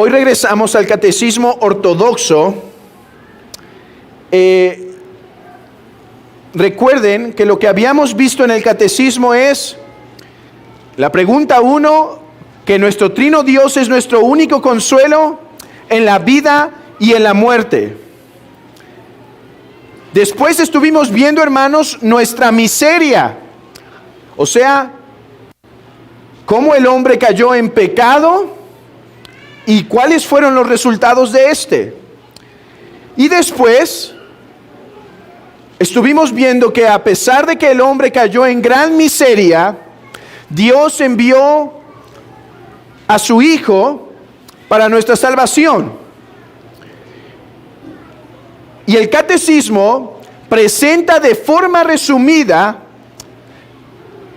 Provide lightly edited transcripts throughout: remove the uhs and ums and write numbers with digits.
Hoy regresamos al catecismo ortodoxo. Recuerden que lo que habíamos visto en el catecismo es la pregunta 1, que nuestro trino Dios es nuestro único consuelo en la vida y en la muerte. Después estuvimos viendo, hermanos, nuestra miseria, o sea, cómo el hombre cayó en pecado y cuáles fueron los resultados de este. Y después estuvimos viendo que a pesar de que el hombre cayó en gran miseria, Dios envió a su Hijo para nuestra salvación. Y el catecismo presenta de forma resumida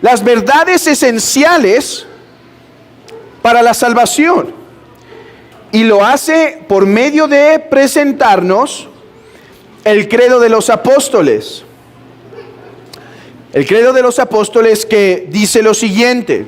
las verdades esenciales para la salvación. Y lo hace por medio de presentarnos el credo de los apóstoles. El credo de los apóstoles, que dice lo siguiente: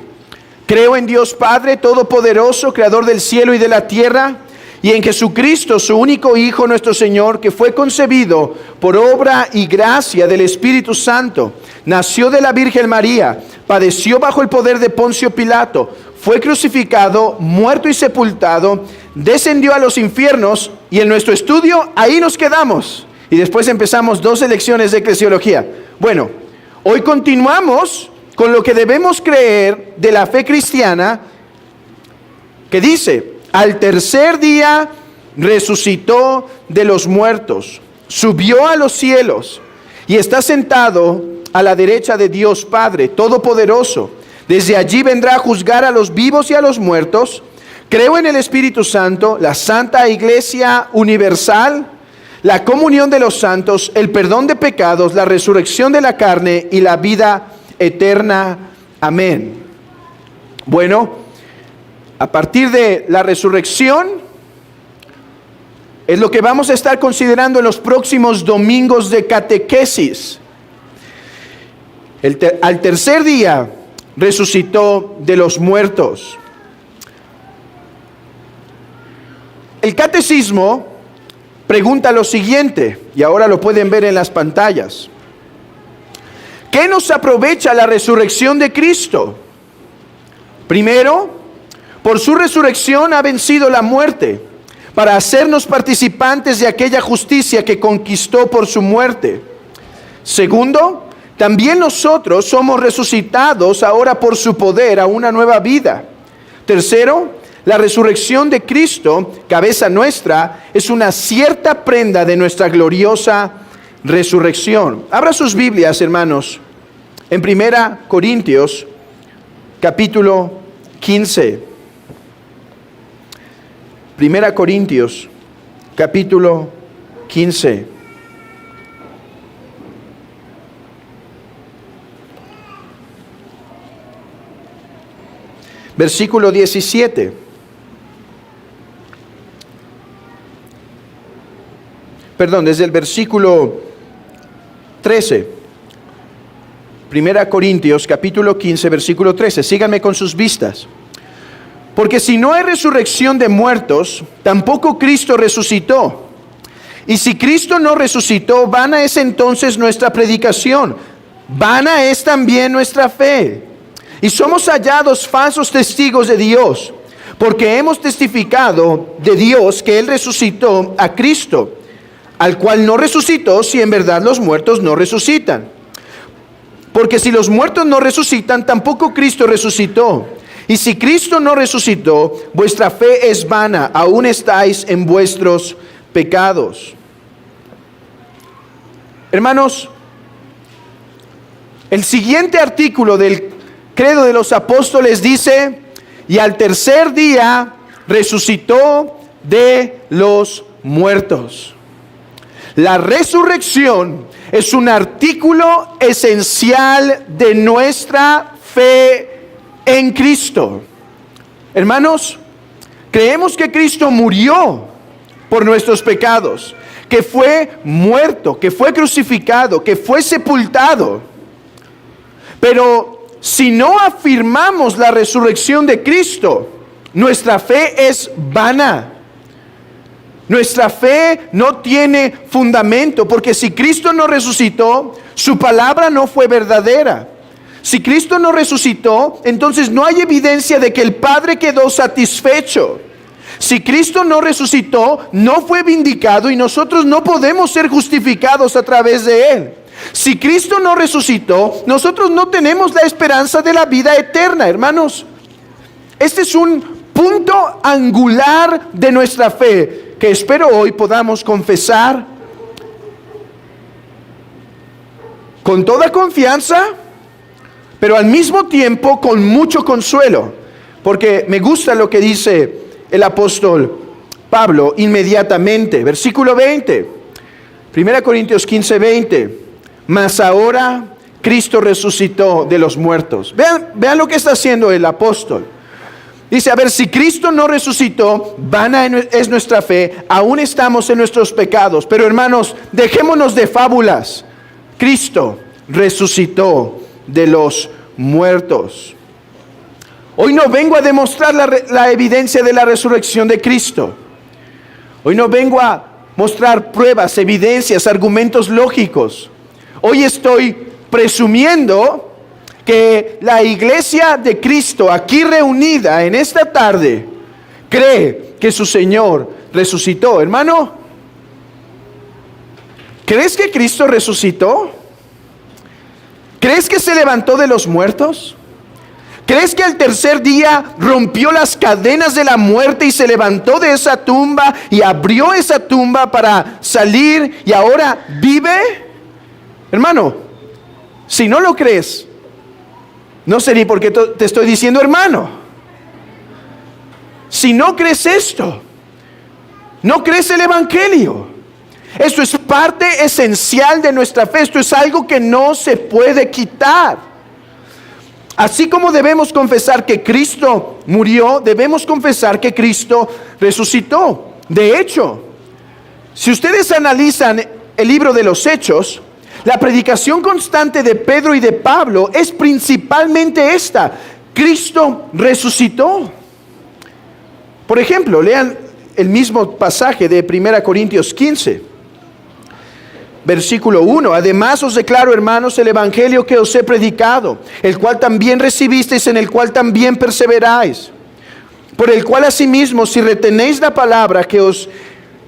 creo en Dios Padre Todopoderoso, Creador del cielo y de la tierra, y en Jesucristo, su único Hijo, nuestro Señor, que fue concebido por obra y gracia del Espíritu Santo, nació de la Virgen María, padeció bajo el poder de Poncio Pilato, fue crucificado, muerto y sepultado, descendió a los infiernos, y en nuestro estudio ahí nos quedamos. Y después empezamos 12 lecciones de eclesiología. Bueno, hoy continuamos con lo que debemos creer de la fe cristiana, que dice: al tercer día resucitó de los muertos, subió a los cielos y está sentado a la derecha de Dios Padre Todopoderoso. Desde allí vendrá a juzgar a los vivos y a los muertos. Creo en el Espíritu Santo, la Santa Iglesia Universal, la comunión de los santos, el perdón de pecados, la resurrección de la carne y la vida eterna. Amén. Bueno, a partir de la resurrección es lo que vamos a estar considerando en los próximos domingos de catequesis. Al tercer día resucitó de los muertos. El catecismo pregunta lo siguiente, y ahora lo pueden ver en las pantallas: ¿qué nos aprovecha la resurrección de Cristo? Primero, por su resurrección ha vencido la muerte, para hacernos participantes de aquella justicia que conquistó por su muerte. Segundo, también nosotros somos resucitados ahora por su poder a una nueva vida. Tercero, la resurrección de Cristo, cabeza nuestra, es una cierta prenda de nuestra gloriosa resurrección. Abra sus Biblias, hermanos, en 1 Corintios, capítulo 15. 1 Corintios, capítulo 15. Versículo 17. Perdón, desde el versículo 13. 1 Corintios, capítulo 15, versículo 13. Síganme con sus vistas. Porque si no hay resurrección de muertos, tampoco Cristo resucitó. Y si Cristo no resucitó, vana es entonces nuestra predicación, vana es también nuestra fe. Y somos hallados falsos testigos de Dios, porque hemos testificado de Dios que Él resucitó a Cristo, al cual no resucitó si en verdad los muertos no resucitan. Porque si los muertos no resucitan, tampoco Cristo resucitó. Y si Cristo no resucitó, vuestra fe es vana, aún estáis en vuestros pecados. Hermanos, el siguiente artículo del credo de los apóstoles dice: y al tercer día resucitó de los muertos. La resurrección es un artículo esencial de nuestra fe en Cristo. Hermanos, creemos que Cristo murió por nuestros pecados, que fue muerto, que fue crucificado, que fue sepultado. Pero si no afirmamos la resurrección de Cristo, nuestra fe es vana. Nuestra fe no tiene fundamento, porque si Cristo no resucitó, su palabra no fue verdadera. Si Cristo no resucitó, entonces no hay evidencia de que el Padre quedó satisfecho. Si Cristo no resucitó, no fue vindicado y nosotros no podemos ser justificados a través de Él. Si Cristo no resucitó, nosotros no tenemos la esperanza de la vida eterna, hermanos. Este es un punto angular de nuestra fe que espero hoy podamos confesar con toda confianza, pero al mismo tiempo con mucho consuelo, porque me gusta lo que dice el apóstol Pablo inmediatamente, versículo 20, 1 Corintios 15, 20, mas ahora Cristo resucitó de los muertos. Vean lo que está haciendo el apóstol. Dice, a ver, si Cristo no resucitó, vana es nuestra fe, aún estamos en nuestros pecados. Pero hermanos, dejémonos de fábulas. Cristo resucitó de los muertos. Hoy no vengo a demostrar la evidencia de la resurrección de Cristo. Hoy no vengo a mostrar pruebas, evidencias, argumentos lógicos. Hoy estoy presumiendo que la iglesia de Cristo aquí reunida en esta tarde cree que su Señor resucitó. Hermano, ¿crees que Cristo resucitó? ¿Crees que se levantó de los muertos? ¿Crees que al tercer día rompió las cadenas de la muerte y se levantó de esa tumba y abrió esa tumba para salir y ahora vive? Hermano, si no lo crees, no sé ni por qué te estoy diciendo hermano. Si no crees esto, no crees el evangelio. Esto es parte esencial de nuestra fe. Esto es algo que no se puede quitar. Así como debemos confesar que Cristo murió, debemos confesar que Cristo resucitó. De hecho, si ustedes analizan el libro de los Hechos, la predicación constante de Pedro y de Pablo es principalmente esta: Cristo resucitó. Por ejemplo, lean el mismo pasaje de 1 Corintios 15, versículo 1. Además os declaro, hermanos, el evangelio que os he predicado, el cual también recibisteis, en el cual también perseveráis, por el cual asimismo, si retenéis la palabra que os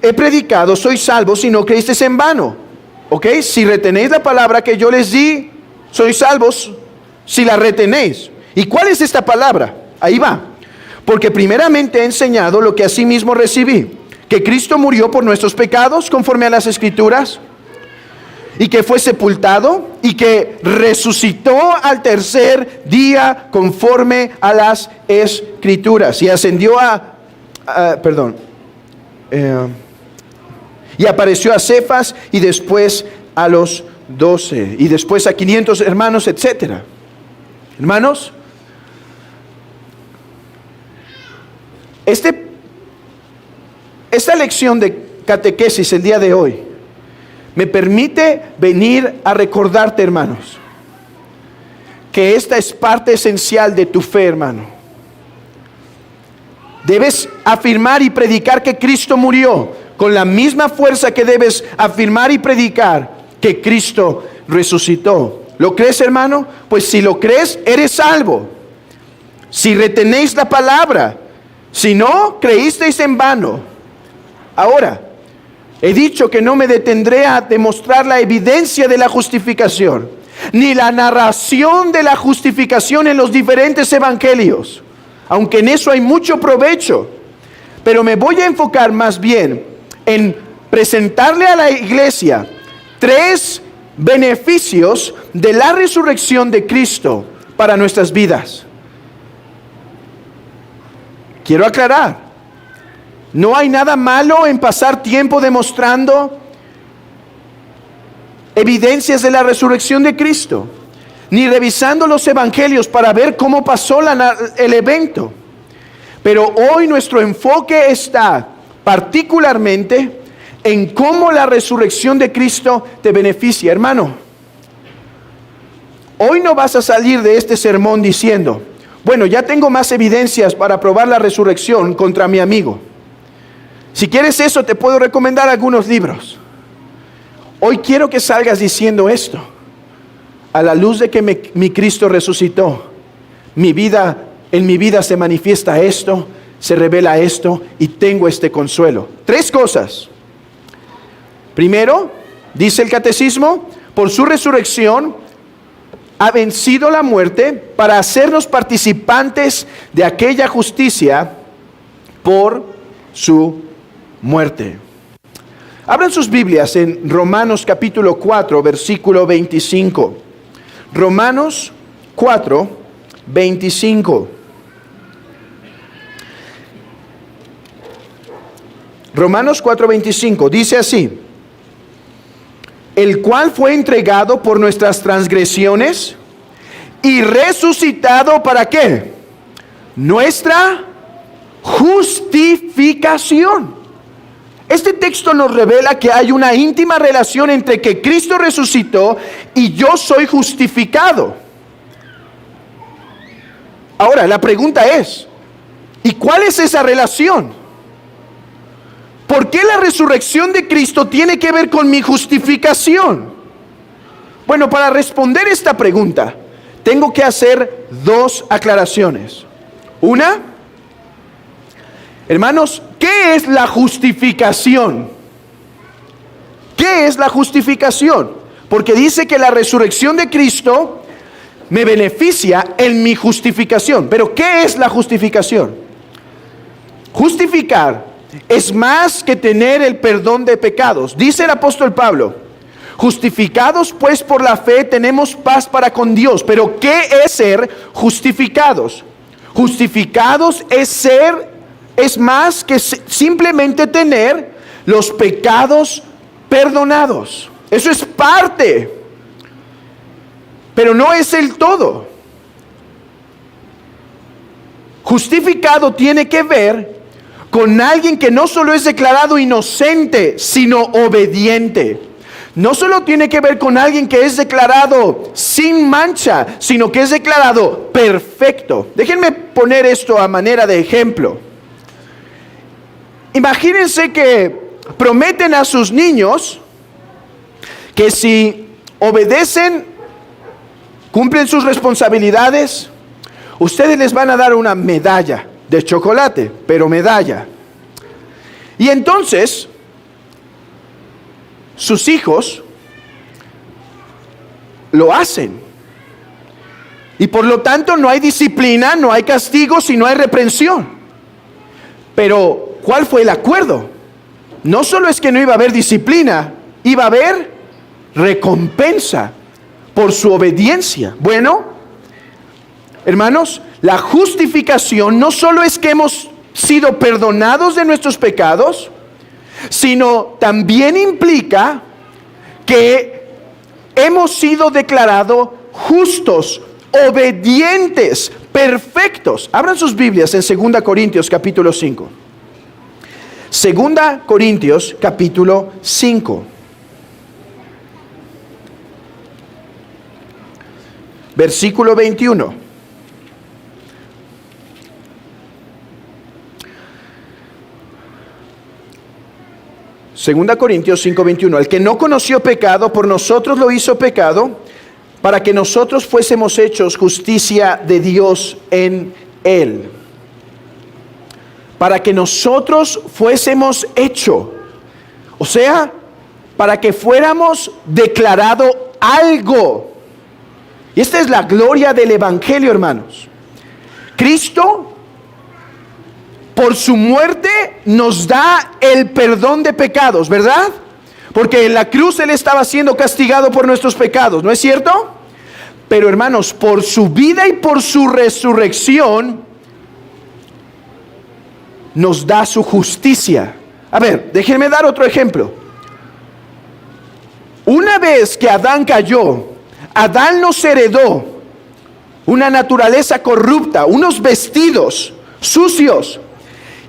he predicado, sois salvos, si no creísteis en vano. ¿Ok? Si retenéis la palabra que yo les di, sois salvos si la retenéis. ¿Y cuál es esta palabra? Ahí va. Porque primeramente he enseñado lo que asimismo recibí, que Cristo murió por nuestros pecados conforme a las Escrituras, y que fue sepultado, y que resucitó al tercer día conforme a las Escrituras, y ascendió y apareció a Cefas y después a los 12 y después a 500 hermanos, etcétera. Hermanos, esta lección de catequesis el día de hoy me permite venir a recordarte, hermanos, que esta es parte esencial de tu fe, hermano. Debes afirmar y predicar que Cristo murió con la misma fuerza que debes afirmar y predicar que Cristo resucitó. ¿Lo crees, hermano? Pues si lo crees, eres salvo. Si retenéis la palabra, si no, creísteis en vano. Ahora, he dicho que no me detendré a demostrar la evidencia de la justificación, ni la narración de la justificación en los diferentes evangelios, aunque en eso hay mucho provecho. Pero me voy a enfocar más bien en presentarle a la iglesia 3 beneficios de la resurrección de Cristo para nuestras vidas. Quiero aclarar, no hay nada malo en pasar tiempo demostrando evidencias de la resurrección de Cristo, ni revisando los evangelios para ver cómo pasó el evento. Pero hoy nuestro enfoque está particularmente en cómo la resurrección de Cristo te beneficia. Hermano, hoy no vas a salir de este sermón diciendo: Bueno, ya tengo más evidencias para probar la resurrección contra mi amigo. Si quieres eso, te puedo recomendar algunos libros. Hoy quiero que salgas diciendo esto. A la luz de que mi Cristo resucitó, en mi vida se manifiesta esto, se revela esto y tengo este consuelo. 3 cosas. Primero, dice el catecismo, por su resurrección ha vencido la muerte para hacernos participantes de aquella justicia por su muerte. Abran sus Biblias en Romanos capítulo 4, versículo 25. Romanos 4, 25. Romanos 4, 25 dice así: el cual fue entregado por nuestras transgresiones y resucitado ¿para qué? Nuestra justificación. Este texto nos revela que hay una íntima relación entre que Cristo resucitó y yo soy justificado. Ahora, la pregunta es, ¿y cuál es esa relación? ¿Por qué la resurrección de Cristo tiene que ver con mi justificación? Bueno, para responder esta pregunta, tengo que hacer 2 aclaraciones. Una, hermanos, ¿qué es la justificación? ¿Qué es la justificación? Porque dice que la resurrección de Cristo me beneficia en mi justificación. Pero ¿qué es la justificación? Justificar es más que tener el perdón de pecados. Dice el apóstol Pablo: justificados pues por la fe tenemos paz para con Dios. Pero ¿qué es ser justificados? Justificados es más que simplemente tener los pecados perdonados. Eso es parte, pero no es el todo. Justificado tiene que ver con alguien que no solo es declarado inocente, sino obediente. No solo tiene que ver con alguien que es declarado sin mancha, sino que es declarado perfecto. Déjenme poner esto a manera de ejemplo. Imagínense que prometen a sus niños que si obedecen, cumplen sus responsabilidades, ustedes les van a dar una medalla de chocolate, pero medalla. Y entonces, sus hijos lo hacen. Y por lo tanto no hay disciplina, no hay castigo, sino hay reprensión. Pero, ¿cuál fue el acuerdo? No solo es que no iba a haber disciplina, iba a haber recompensa por su obediencia. Bueno, hermanos, la justificación no solo es que hemos sido perdonados de nuestros pecados, sino también implica que hemos sido declarados justos, obedientes, perfectos. Abran sus Biblias en 2 Corintios capítulo 5. 2 Corintios capítulo 5. Versículo 21. Segunda Corintios 5:21. El que no conoció pecado, por nosotros lo hizo pecado, para que nosotros fuésemos hechos justicia de Dios en él. Para que nosotros fuésemos hechos. O sea, para que fuéramos declarado algo. Y esta es la gloria del Evangelio, hermanos. Cristo, por su muerte, nos da el perdón de pecados, ¿verdad? Porque en la cruz Él estaba siendo castigado por nuestros pecados, ¿no es cierto? Pero hermanos, por su vida y por su resurrección, nos da su justicia. A ver, déjenme dar otro ejemplo. Una vez que Adán cayó, Adán nos heredó una naturaleza corrupta, unos vestidos sucios.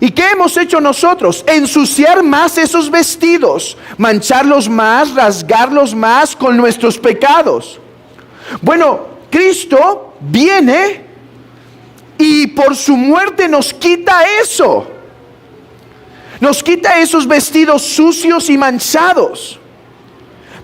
¿Y qué hemos hecho nosotros? Ensuciar más esos vestidos, mancharlos más, rasgarlos más con nuestros pecados. Bueno, Cristo viene y por su muerte nos quita eso. Nos quita esos vestidos sucios y manchados.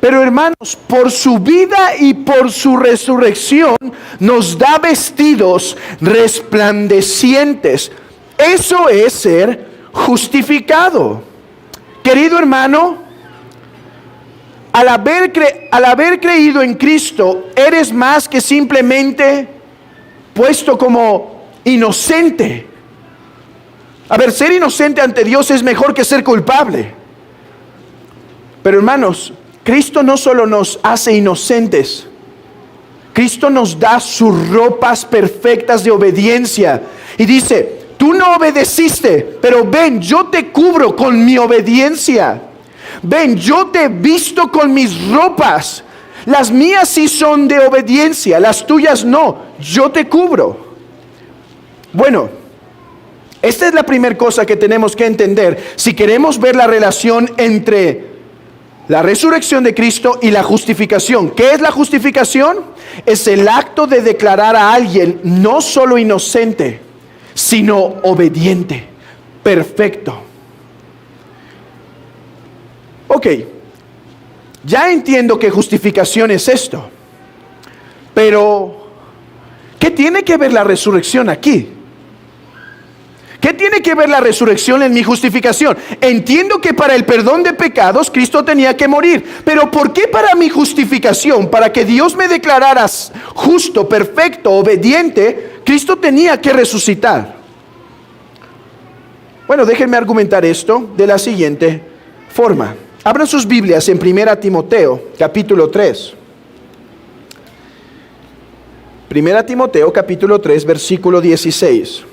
Pero hermanos, por su vida y por su resurrección nos da vestidos resplandecientes. Eso es ser justificado. Querido hermano, al haber creído en Cristo, eres más que simplemente puesto como inocente. A ver, ser inocente ante Dios es mejor que ser culpable. Pero hermanos, Cristo no solo nos hace inocentes, Cristo nos da sus ropas perfectas de obediencia. Y dice, tú no obedeciste, pero ven, yo te cubro con mi obediencia. Ven, yo te visto con mis ropas. Las mías sí son de obediencia, las tuyas no. Yo te cubro. Bueno, esta es la primera cosa que tenemos que entender si queremos ver la relación entre la resurrección de Cristo y la justificación. ¿Qué es la justificación? Es el acto de declarar a alguien no solo inocente, sino obediente, perfecto. Ok, ya entiendo que justificación es esto, pero ¿qué tiene que ver la resurrección aquí? ¿Qué tiene que ver la resurrección en mi justificación? Entiendo que para el perdón de pecados Cristo tenía que morir, pero ¿por qué para mi justificación, para que Dios me declarara justo, perfecto, obediente, Cristo tenía que resucitar? Bueno, déjenme argumentar esto de la siguiente forma. Abran sus Biblias en 1 Timoteo, capítulo 3. 1 Timoteo, capítulo 3, versículo 16.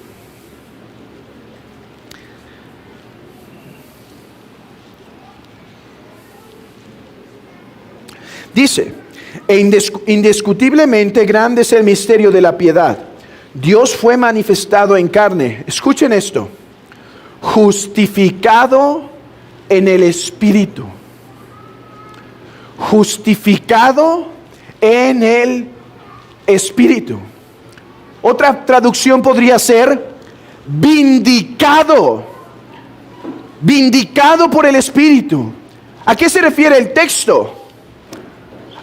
Dice, indiscutiblemente grande es el misterio de la piedad. Dios fue manifestado en carne. Escuchen esto. Justificado en el Espíritu. Justificado en el Espíritu. Otra traducción podría ser vindicado. Vindicado por el Espíritu. ¿A qué se refiere el texto?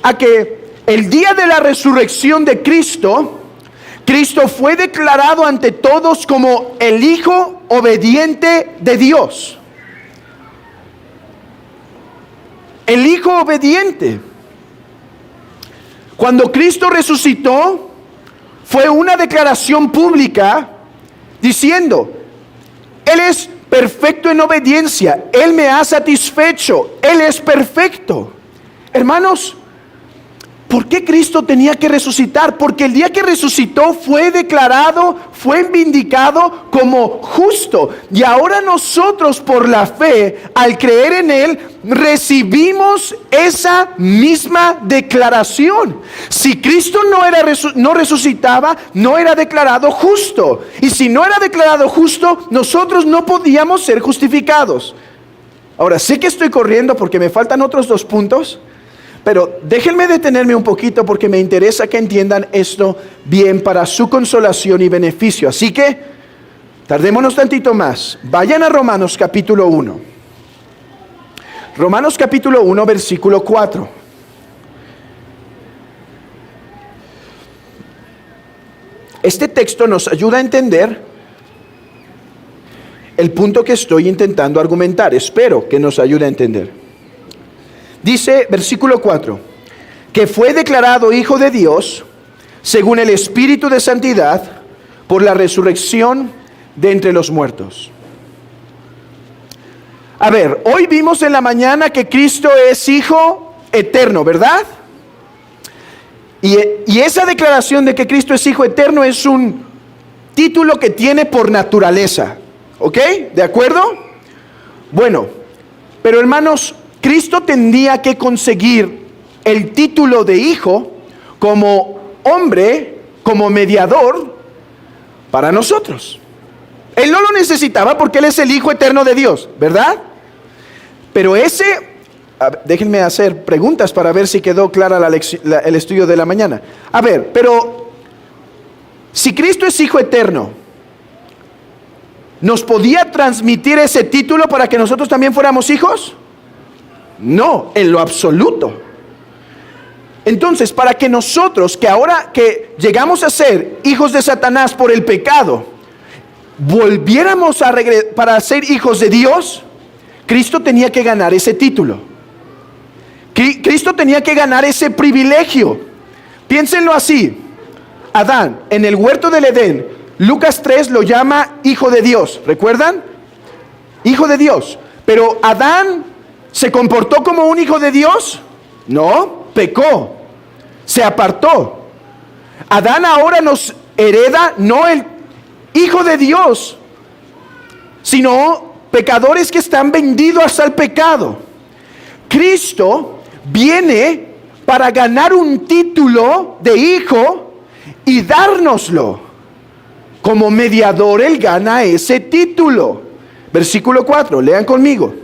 A que el día de la resurrección de Cristo, Cristo fue declarado ante todos como el Hijo obediente de Dios. El Hijo obediente. Cuando Cristo resucitó, fue una declaración pública diciendo, Él es perfecto en obediencia, Él me ha satisfecho, Él es perfecto. Hermanos, ¿por qué Cristo tenía que resucitar? Porque el día que resucitó fue declarado, fue vindicado como justo. Y ahora nosotros por la fe, al creer en Él, recibimos esa misma declaración. Si Cristo no resucitaba, no era declarado justo. Y si no era declarado justo, nosotros no podíamos ser justificados. Ahora, sé que estoy corriendo porque me faltan otros 2 puntos. Pero déjenme detenerme un poquito porque me interesa que entiendan esto bien para su consolación y beneficio. Así que, tardémonos tantito más. Vayan a Romanos capítulo 1. Romanos capítulo 1, versículo 4. Este texto nos ayuda a entender el punto que estoy intentando argumentar. Espero que nos ayude a entender. Dice, versículo 4, que fue declarado Hijo de Dios según el Espíritu de Santidad por la resurrección de entre los muertos. A ver, hoy vimos en la mañana que Cristo es Hijo eterno, ¿verdad? Y esa declaración de que Cristo es Hijo eterno es un título que tiene por naturaleza, ¿ok? ¿De acuerdo? Bueno, pero hermanos, Cristo tendría que conseguir el título de hijo como hombre, como mediador para nosotros. Él no lo necesitaba porque Él es el Hijo eterno de Dios, ¿verdad? Pero déjenme hacer preguntas para ver si quedó clara el estudio de la mañana. A ver, pero Si Cristo es Hijo eterno, ¿nos podía transmitir ese título para que nosotros también fuéramos hijos? No, en lo absoluto. Entonces, para que nosotros, que ahora que llegamos a ser hijos de Satanás por el pecado, volviéramos para ser hijos de Dios, Cristo tenía que ganar ese título. Cristo tenía que ganar ese privilegio. Piénsenlo así. Adán, en el huerto del Edén, Lucas 3 lo llama hijo de Dios. ¿Recuerdan? Hijo de Dios. Pero Adán se comportó como un hijo de Dios. No, pecó. Se apartó. Adán ahora nos hereda no el hijo de Dios, sino pecadores que están vendidos al pecado. Cristo viene para ganar un título de hijo y dárnoslo. Como mediador, Él gana ese título. Versículo 4, lean conmigo.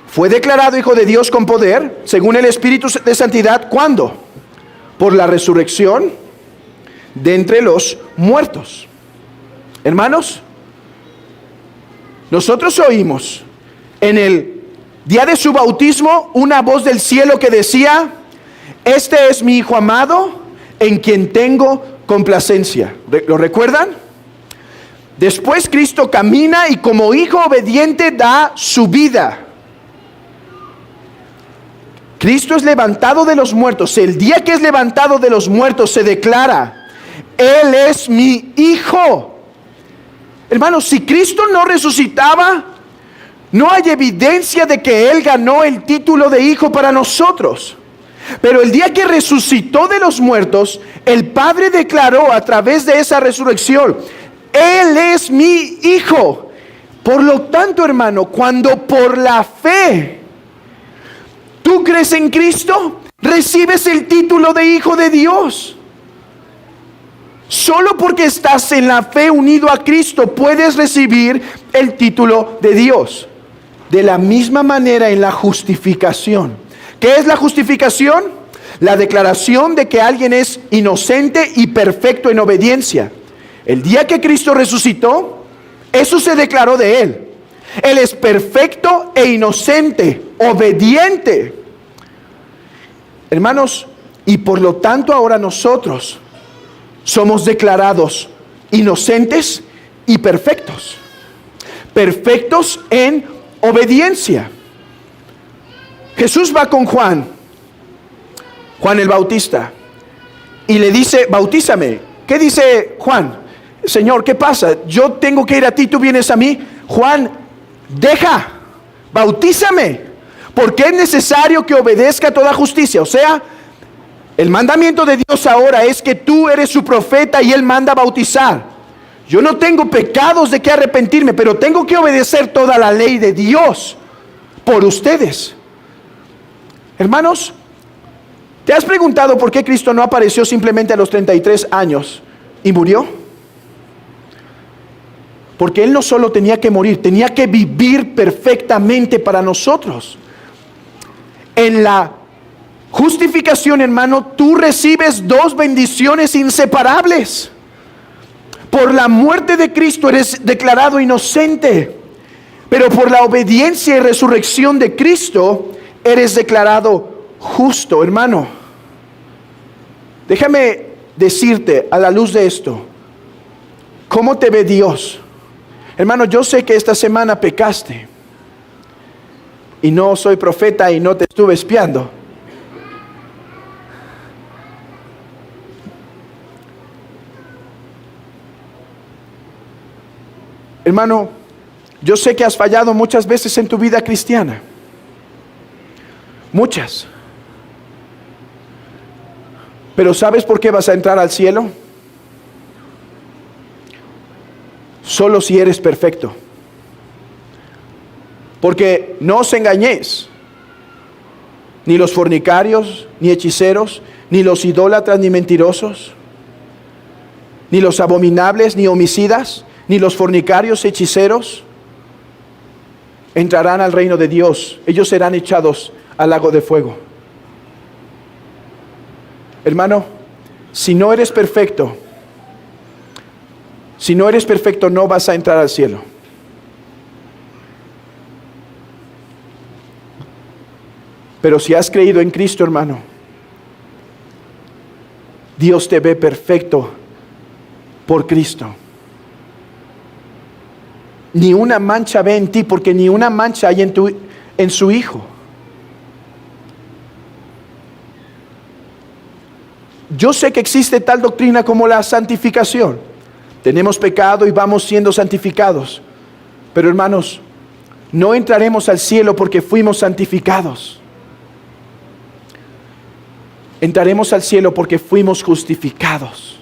Fue declarado hijo de Dios con poder, según el Espíritu de Santidad, ¿cuándo? Por la resurrección de entre los muertos. Hermanos, nosotros oímos en el día de su bautismo una voz del cielo que decía: este es mi Hijo amado, en quien tengo complacencia. ¿Lo recuerdan? Después Cristo camina y como hijo obediente da su vida. Cristo es levantado de los muertos. El día que es levantado de los muertos se declara: Él es mi Hijo. Hermanos, si Cristo no resucitaba, no hay evidencia de que Él ganó el título de Hijo para nosotros. Pero el día que resucitó de los muertos, el Padre declaró a través de esa resurrección: Él es mi Hijo. Por lo tanto, hermano, cuando por la fe tú crees en Cristo, recibes el título de Hijo de Dios. Solo porque estás en la fe unido a Cristo puedes recibir el título de Dios. De la misma manera en la justificación. ¿Qué es la justificación? La declaración de que alguien es inocente y perfecto en obediencia. El día que Cristo resucitó, eso se declaró de Él. Él es perfecto e inocente, obediente. Hermanos, y por lo tanto ahora nosotros somos declarados inocentes y perfectos. Perfectos en obediencia. Jesús va con Juan el Bautista, y le dice: bautízame. ¿Qué dice Juan? Señor, ¿qué pasa? Yo tengo que ir a ti, tú vienes a mí. Juan, bautízame, porque es necesario que obedezca toda justicia. O sea, el mandamiento de Dios ahora es que tú eres su profeta y Él manda bautizar. Yo no tengo pecados de que arrepentirme, pero tengo que obedecer toda la ley de Dios por ustedes. Hermanos, ¿te has preguntado por qué Cristo no apareció simplemente a los 33 años y murió? Porque Él no solo tenía que morir, tenía que vivir perfectamente para nosotros. En la justificación, hermano, tú recibes dos bendiciones inseparables. Por la muerte de Cristo eres declarado inocente, pero por la obediencia y resurrección de Cristo eres declarado justo. Hermano, déjame decirte a la luz de esto, ¿cómo te ve Dios? Hermano, yo sé que esta semana pecaste y no soy profeta y no te estuve espiando. Hermano, yo sé que has fallado muchas veces en tu vida cristiana. Muchas. Pero ¿sabes por qué vas a entrar al cielo? Solo si eres perfecto. Porque no os engañéis. Ni los fornicarios, ni hechiceros, ni los idólatras, ni mentirosos, ni los abominables, ni homicidas, ni los fornicarios, hechiceros, entrarán al reino de Dios. Ellos serán echados al lago de fuego. Hermano, si no eres perfecto, Si no eres perfecto, no vas a entrar al cielo. Pero si has creído en Cristo, hermano, Dios te ve perfecto por Cristo. Ni una mancha ve en ti, porque ni una mancha hay en su Hijo. Yo sé que existe tal doctrina como la santificación. Tenemos pecado y vamos siendo santificados. Pero hermanos, no entraremos al cielo porque fuimos santificados. Entraremos al cielo porque fuimos justificados.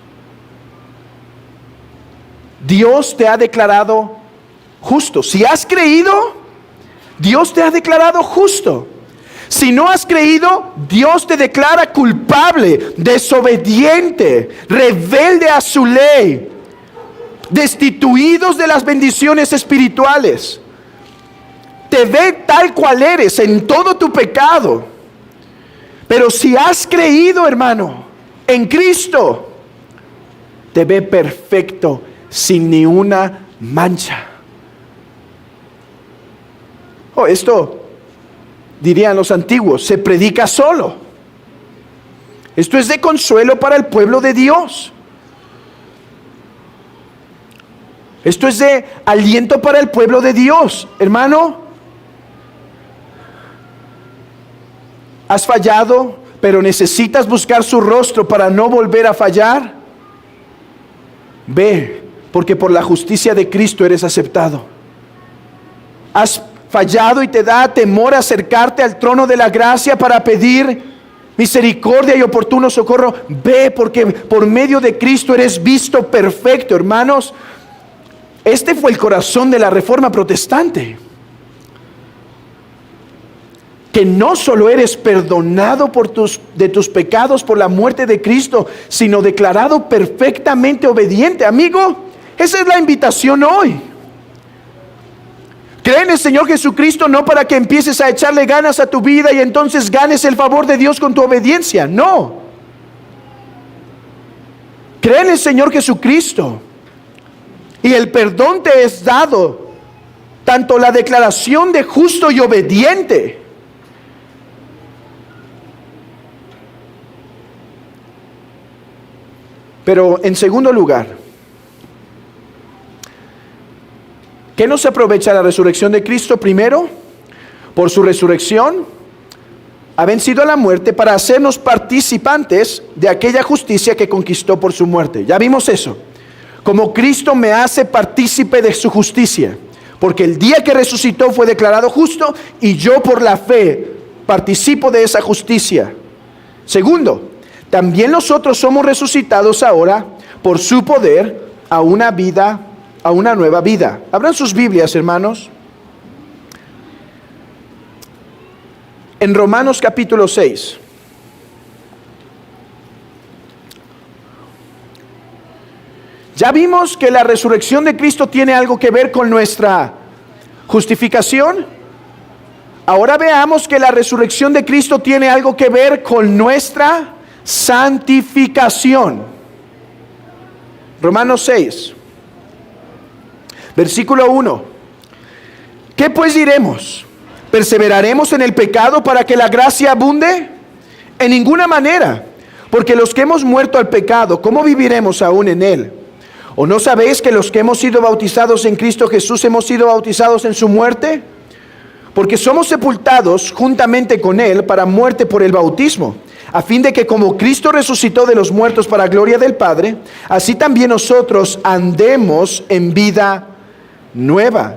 Dios te ha declarado justo. Si has creído, Dios te ha declarado justo. Si no has creído, Dios te declara culpable, desobediente, rebelde a su ley, destituidos de las bendiciones espirituales. Te ve tal cual eres en todo tu pecado. Pero si has creído, hermano, en Cristo, te ve perfecto, sin ni una mancha. Esto, dirían los antiguos, se predica solo. Esto es de consuelo para el pueblo de Dios. Esto es de aliento para el pueblo de Dios. Hermano, ¿has fallado, pero necesitas buscar su rostro para no volver a fallar? Ve, porque por la justicia de Cristo eres aceptado. ¿Has fallado y te da temor acercarte al trono de la gracia para pedir misericordia y oportuno socorro? Ve, porque por medio de Cristo eres visto perfecto, hermanos. Este fue el corazón de la Reforma Protestante. Que no solo eres perdonado de tus pecados por la muerte de Cristo, sino declarado perfectamente obediente. Amigo, esa es la invitación hoy. Cree en el Señor Jesucristo no para que empieces a echarle ganas a tu vida y entonces ganes el favor de Dios con tu obediencia. No. Cree en el Señor Jesucristo y el perdón te es dado, tanto la declaración de justo y obediente. Pero en segundo lugar, ¿qué nos aprovecha la resurrección de Cristo? Primero, por su resurrección, ha vencido a la muerte para hacernos participantes de aquella justicia que conquistó por su muerte. Ya vimos eso. Como Cristo me hace partícipe de su justicia, porque el día que resucitó fue declarado justo y yo por la fe participo de esa justicia. Segundo, también nosotros somos resucitados ahora por su poder a una vida, a una nueva vida. Abran sus Biblias, hermanos. En Romanos capítulo 6. Ya vimos que la resurrección de Cristo tiene algo que ver con nuestra justificación. Ahora veamos que la resurrección de Cristo tiene algo que ver con nuestra santificación. Romanos 6, versículo 1. ¿Qué pues diremos? ¿Perseveraremos en el pecado para que la gracia abunde? En ninguna manera, porque los que hemos muerto al pecado, ¿cómo viviremos aún en él? ¿O no sabéis que los que hemos sido bautizados en Cristo Jesús hemos sido bautizados en su muerte? Porque somos sepultados juntamente con él para muerte por el bautismo, a fin de que como Cristo resucitó de los muertos para gloria del Padre, así también nosotros andemos en vida nueva.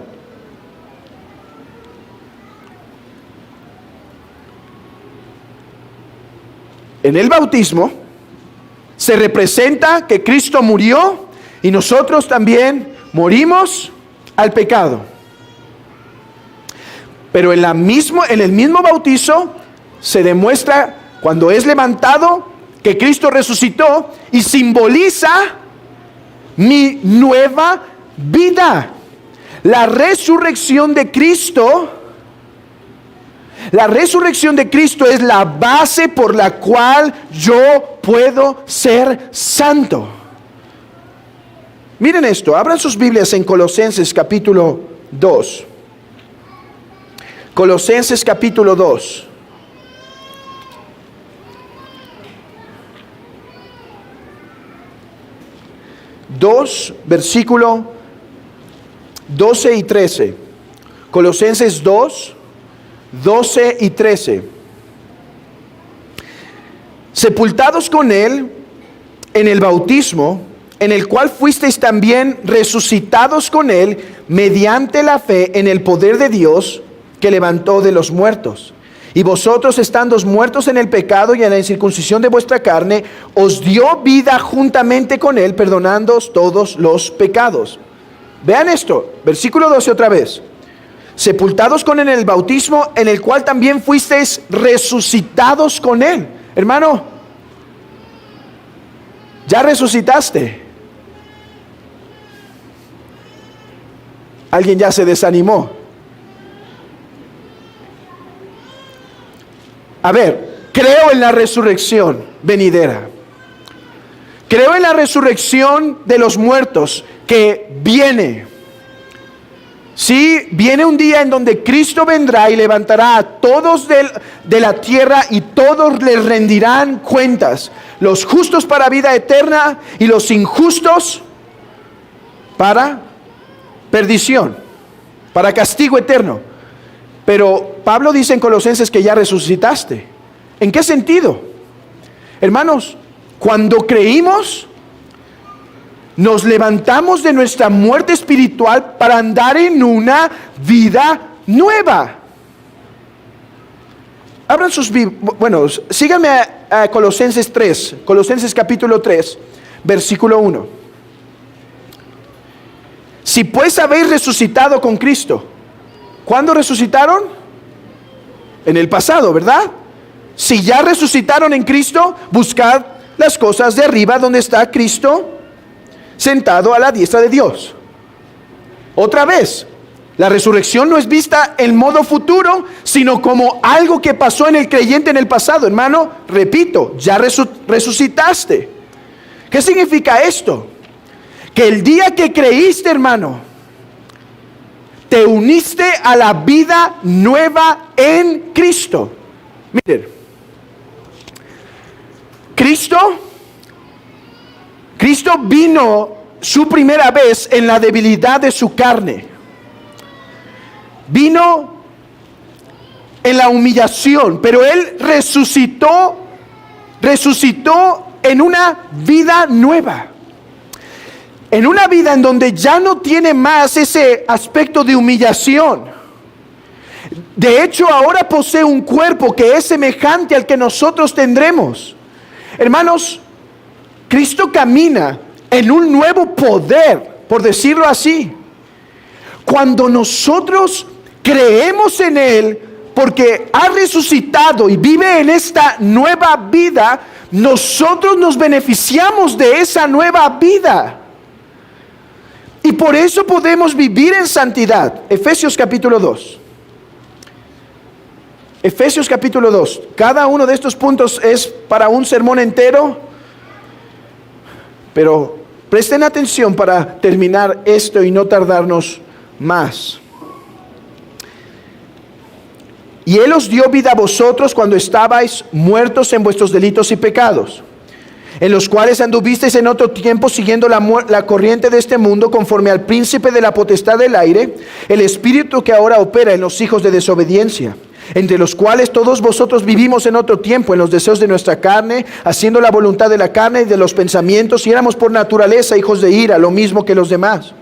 En el bautismo se representa que Cristo murió y nosotros también morimos al pecado. Pero en el mismo bautizo se demuestra cuando es levantado que Cristo resucitó y simboliza mi nueva vida. La resurrección de Cristo es la base por la cual yo puedo ser santo. Miren esto, abran sus Biblias en Colosenses capítulo 2. Colosenses capítulo 2. Versículo 12 y 13. Colosenses 2, 12 y 13. Sepultados con Él en el bautismo, en el cual fuisteis también resucitados con Él mediante la fe en el poder de Dios que levantó de los muertos. Y vosotros, estando muertos en el pecado y en la incircuncisión de vuestra carne, os dio vida juntamente con Él, perdonándoos todos los pecados. Vean esto, versículo 12 otra vez. Sepultados con Él en el bautismo, en el cual también fuisteis resucitados con Él. Hermano, ya resucitaste. Alguien ya se desanimó. A ver, creo en la resurrección venidera. Creo en la resurrección de los muertos que viene. Sí, viene un día en donde Cristo vendrá y levantará a todos de la tierra y todos les rendirán cuentas. Los justos para vida eterna y los injustos para perdición, para castigo eterno. Pero Pablo dice en Colosenses que ya resucitaste. ¿En qué sentido? Hermanos, cuando creímos, nos levantamos de nuestra muerte espiritual para andar en una vida nueva. Abran sus Biblias. Bueno, síganme a Colosenses 3, Colosenses capítulo 3, versículo 1. Si pues habéis resucitado con Cristo. ¿Cuándo resucitaron? En el pasado, ¿verdad? Si ya resucitaron en Cristo, buscad las cosas de arriba donde está Cristo sentado a la diestra de Dios. Otra vez, la resurrección no es vista en modo futuro, sino como algo que pasó en el creyente en el pasado. Hermano, repito, ya resucitaste. ¿Qué significa esto? Que el día que creíste, hermano, te uniste a la vida nueva en Cristo. Miren, Cristo vino su primera vez en la debilidad de su carne. Vino en la humillación, pero Él resucitó en una vida nueva. En una vida en donde ya no tiene más ese aspecto de humillación. De hecho, ahora posee un cuerpo que es semejante al que nosotros tendremos. Hermanos, Cristo camina en un nuevo poder, por decirlo así. Cuando nosotros creemos en Él, porque ha resucitado y vive en esta nueva vida, nosotros nos beneficiamos de esa nueva vida. Y por eso podemos vivir en santidad. Efesios capítulo 2. Efesios capítulo 2. Cada uno de estos puntos es para un sermón entero. Pero presten atención para terminar esto y no tardarnos más. Y Él os dio vida a vosotros cuando estabais muertos en vuestros delitos y pecados, en los cuales anduvisteis en otro tiempo siguiendo la corriente de este mundo, conforme al príncipe de la potestad del aire, el espíritu que ahora opera en los hijos de desobediencia, entre los cuales todos vosotros vivimos en otro tiempo en los deseos de nuestra carne, haciendo la voluntad de la carne y de los pensamientos, y éramos por naturaleza hijos de ira, lo mismo que los demás.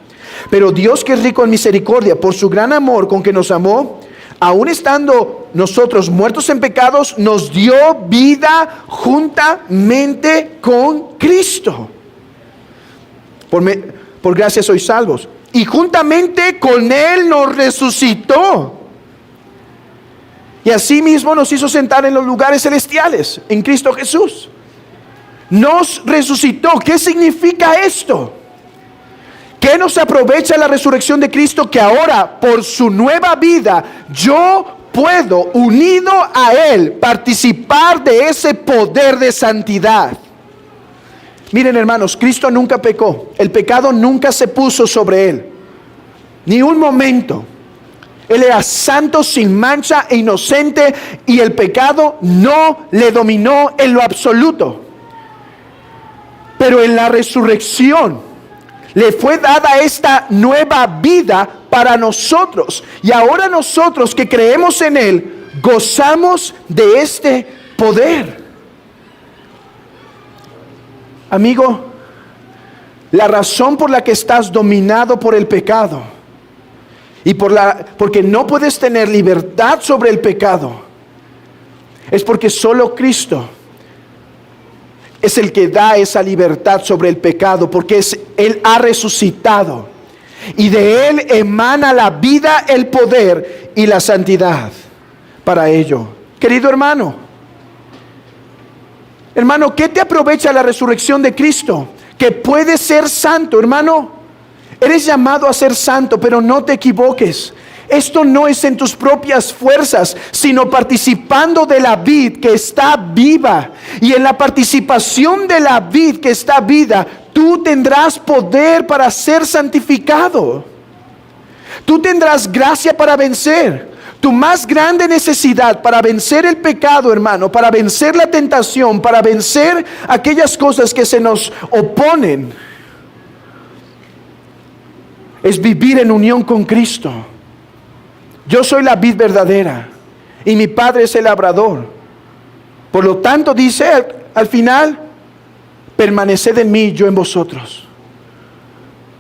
Pero Dios, que es rico en misericordia, por su gran amor con que nos amó, aun estando nosotros muertos en pecados, nos dio vida juntamente con Cristo. Por gracia sois salvos. Y juntamente con Él nos resucitó. Y asimismo nos hizo sentar en los lugares celestiales, en Cristo Jesús. Nos resucitó. ¿Qué significa esto? ¿Qué nos aprovecha la resurrección de Cristo? Que ahora, por su nueva vida, yo puedo, unido a Él, participar de ese poder de santidad. Miren, hermanos, Cristo nunca pecó. El pecado nunca se puso sobre Él. Ni un momento. Él era santo, sin mancha e inocente, y el pecado no le dominó en lo absoluto. Pero en la resurrección le fue dada esta nueva vida para nosotros. Y ahora nosotros que creemos en Él, gozamos de este poder. Amigo, la razón por la que estás dominado por el pecado y porque no puedes tener libertad sobre el pecado es porque solo Cristo es el que da esa libertad sobre el pecado, porque Él ha resucitado y de Él emana la vida, el poder y la santidad para ello. Querido hermano, ¿qué te aprovecha la resurrección de Cristo? Que puedes ser santo, hermano. Eres llamado a ser santo, pero no te equivoques. Esto no es en tus propias fuerzas, sino participando de la vid que está viva. Y en la participación de la vid que está viva, tú tendrás poder para ser santificado. Tú tendrás gracia para vencer. Tu más grande necesidad para vencer el pecado, hermano, para vencer la tentación, para vencer aquellas cosas que se nos oponen, es vivir en unión con Cristo. Yo soy la vid verdadera y mi Padre es el labrador. Por lo tanto, dice al final, permaneced en mí y yo en vosotros.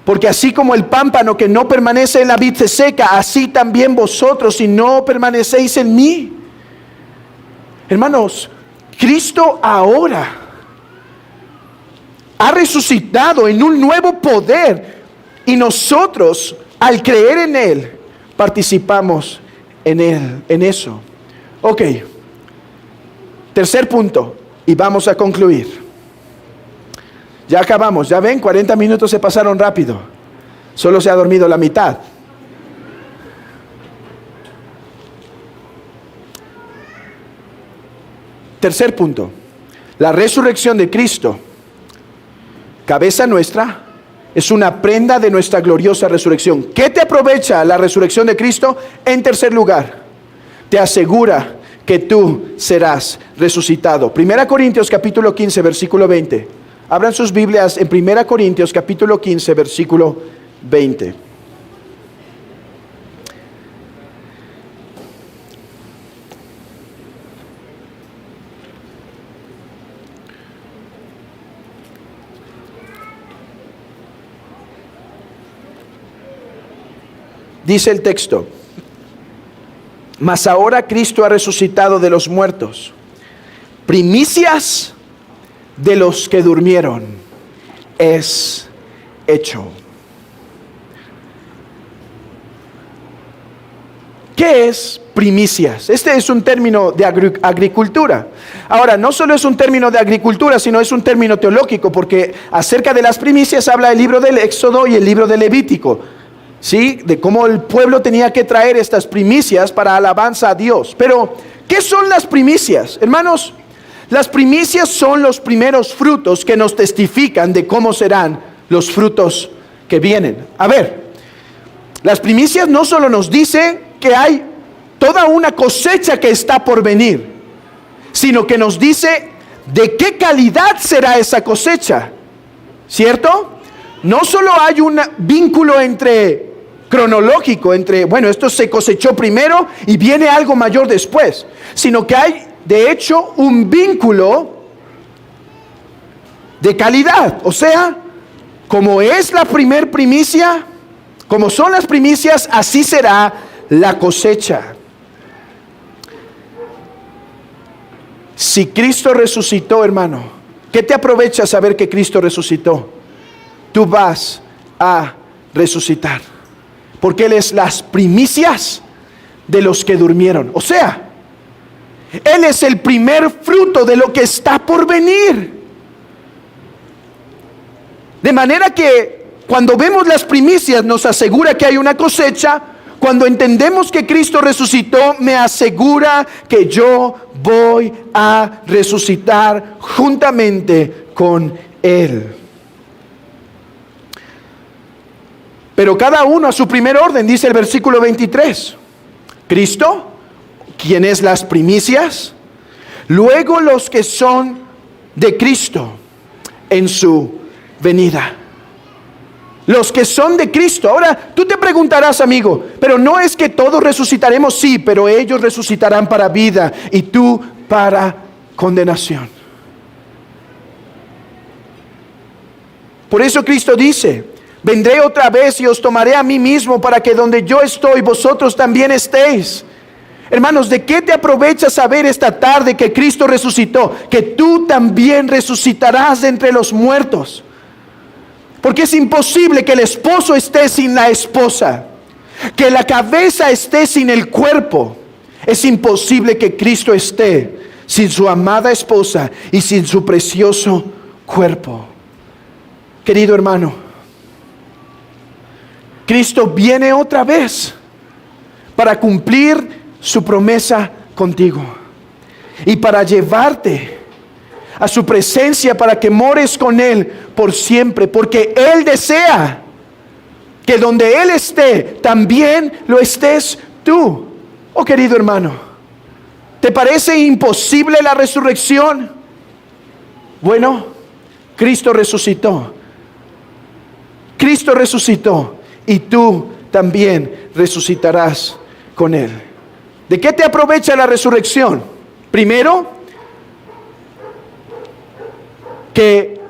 Porque así como el pámpano que no permanece en la vid se seca, así también vosotros si no permanecéis en mí. Hermanos, Cristo ahora ha resucitado en un nuevo poder y nosotros, al creer en Él, participamos en Él, en eso. Ok, tercer punto y vamos a concluir. Ya acabamos, ya ven, 40 minutos se pasaron rápido. Solo se ha dormido la mitad. Tercer punto, la resurrección de Cristo, cabeza nuestra, es una prenda de nuestra gloriosa resurrección. ¿Qué te aprovecha la resurrección de Cristo? En tercer lugar, te asegura que tú serás resucitado. 1 Corintios capítulo 15, versículo 20. Abran sus Biblias en 1 Corintios capítulo 15, versículo 20. Dice el texto: mas ahora Cristo ha resucitado de los muertos, primicias de los que durmieron, es hecho. ¿Qué es primicias? Este es un término de agricultura. Ahora, no solo es un término de agricultura, sino es un término teológico, porque acerca de las primicias habla el libro del Éxodo y el libro de Levítico, ¿sí? De cómo el pueblo tenía que traer estas primicias para alabanza a Dios. Pero, ¿qué son las primicias? Hermanos, las primicias son los primeros frutos que nos testifican de cómo serán los frutos que vienen. A ver, las primicias no solo nos dicen que hay toda una cosecha que está por venir, sino que nos dice de qué calidad será esa cosecha, ¿cierto? No solo hay un vínculo cronológico entre, bueno, esto se cosechó primero y viene algo mayor después, sino que hay de hecho un vínculo de calidad. O sea, como es la primer primicia, como son las primicias, así será la cosecha. Si Cristo resucitó, hermano, ¿qué te aprovecha saber que Cristo resucitó? Tú vas a resucitar, porque Él es las primicias de los que durmieron. O sea, Él es el primer fruto de lo que está por venir. De manera que cuando vemos las primicias nos asegura que hay una cosecha. Cuando entendemos que Cristo resucitó, me asegura que yo voy a resucitar juntamente con Él. Pero cada uno a su primer orden, dice el versículo 23. Cristo, quien es las primicias, luego los que son de Cristo en su venida. Los que son de Cristo. Ahora, tú te preguntarás, amigo, pero no es que todos resucitaremos, sí, pero ellos resucitarán para vida y tú para condenación. Por eso Cristo dice: vendré otra vez y os tomaré a mí mismo, para que donde yo estoy, vosotros también estéis. Hermanos, ¿de qué te aprovecha saber esta tarde que Cristo resucitó? Que tú también resucitarás de entre los muertos. Porque es imposible que el esposo esté sin la esposa, que la cabeza esté sin el cuerpo. Es imposible que Cristo esté sin su amada esposa y sin su precioso cuerpo. Querido hermano, Cristo viene otra vez para cumplir su promesa contigo y para llevarte a su presencia, para que mores con Él por siempre, porque Él desea que donde Él esté, también lo estés tú. Oh, querido hermano, ¿te parece imposible la resurrección? Bueno, Cristo resucitó. Cristo resucitó y tú también resucitarás con Él. ¿De qué te aprovecha la resurrección? Primero, que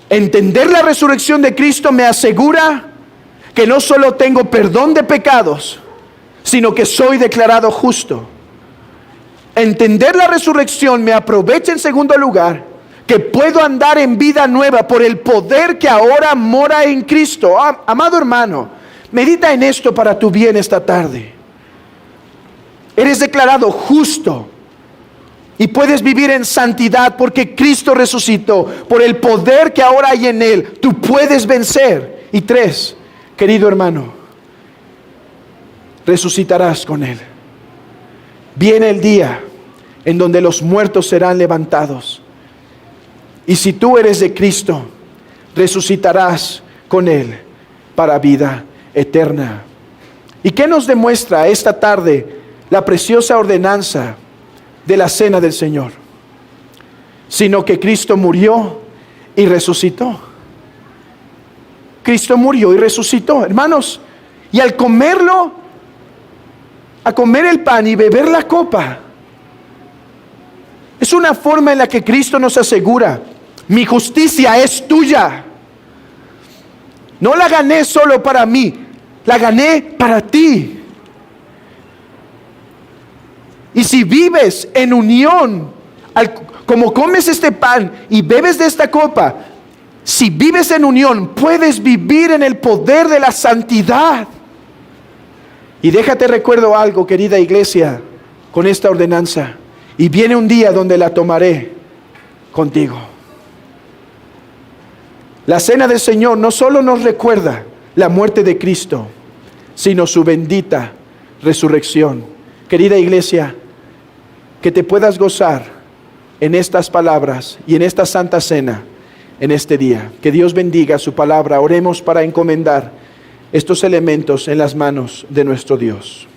entender la resurrección de Cristo me asegura que no solo tengo perdón de pecados, sino que soy declarado justo. Entender la resurrección me aprovecha, en segundo lugar, que puedo andar en vida nueva por el poder que ahora mora en Cristo. Amado hermano, medita en esto para tu bien esta tarde. Eres declarado justo y puedes vivir en santidad porque Cristo resucitó. Por el poder que ahora hay en Él, tú puedes vencer. Y 3, querido hermano, resucitarás con Él. Viene el día en donde los muertos serán levantados. Y si tú eres de Cristo, resucitarás con Él para vida eterna. ¿Y qué nos demuestra esta tarde la preciosa ordenanza de la cena del Señor? Sino que Cristo murió y resucitó. Cristo murió y resucitó, hermanos. Y al comerlo, a comer el pan y beber la copa, es una forma en la que Cristo nos asegura: mi justicia es tuya. No la gané solo para mí, la gané para ti. Y si vives en unión, como comes este pan y bebes de esta copa, si vives en unión, puedes vivir en el poder de la santidad. Y déjate recuerdo algo, querida iglesia, con esta ordenanza. Y viene un día donde la tomaré contigo. La cena del Señor no solo nos recuerda la muerte de Cristo, sino su bendita resurrección. Querida iglesia, que te puedas gozar en estas palabras y en esta santa cena en este día. Que Dios bendiga su palabra. Oremos para encomendar estos elementos en las manos de nuestro Dios.